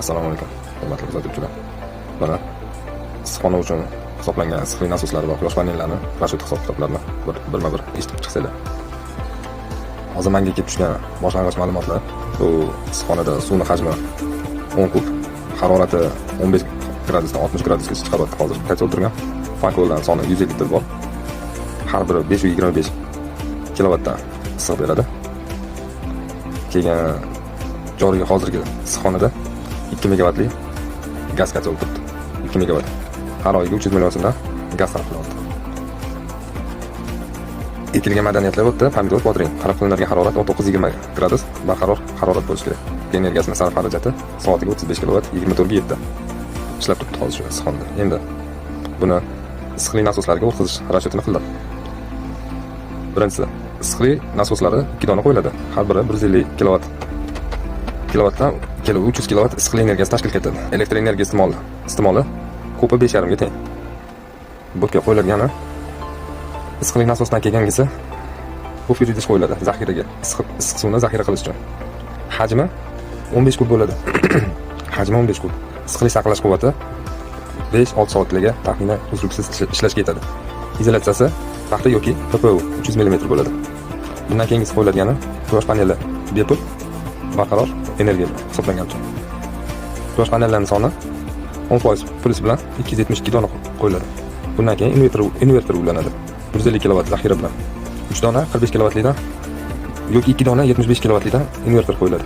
Assalomu alaykum, hurmatli kuzatuvchilar. Mana issiqxona uchun hisoblangan issiqlik nasoslari va quyosh panellarini rashet hisob-kitoblarini birma-bir eshitib chiqsanglar. Hozir menga kelib tushgan boshlang'ich ma'lumotlar, bu issiqxonada suvning hajmi 10 kub, harorati 15 gradusdan 60 gradusgacha chiqaryapti. Hozir qayta o'tirgan fakollar soni 150 litr bor. Har biri 525 kilovatdan issiq beradi. Keyin joriy hozirgi issiqxonada 2 megavatli gaz koteli turibdi. 2 megavat. Har oyiga 300 million so'mdan gaz sarflanyapti. Ekilgan madaniyatlar o'tda pomidor bodring. Qarab qilinadigan harorat 19-20 gradus barqaror harorat bo'lishi kerak. Energiyasining sarf xarajati soatiga 35 kilovat 24 ga yetdi. Ishlab turibdi hozir shu issiqxonada. Endi buni issiqlik nasoslariga o'tkazish rashetini qildim. Birinchisi, issiqlik nasoslari 2 dona qo'yiladi. Har biri 150 kilovatdan 300 kilovat issiqlik energiyasi tashkil etadi. Elektr energiya istimoli ko'pi 5,5 ga teng. Bu yerga qo'yiladigan issiqlik nasosidan kelgangisi bu idish qo'yiladi zaxiraga, issiq suvni zaxira qilish uchun. Hajmi 15 kub bo'ladi. Hajmi 15 kub. Issiqlik saqlash quvvati 5-6 soatlarga taxminan uzluksiz ishlashga yetadi. Izolyatsiyasi paxta yoki PPU 300 mm bo'ladi. Bundan keyingisi qo'yiladigani quyosh paneli bepul barqaror energiya hisoblangan. Quyosh panellarining soni 10% plyus bilan 272 dona qo'yiladi. Bundan keyin invertor ulanadi. 150 kilovat zaxira bilan 3 dona 45 kilovatlidan yoki 2 dona 75 kilovatlidan invertor qo'yiladi.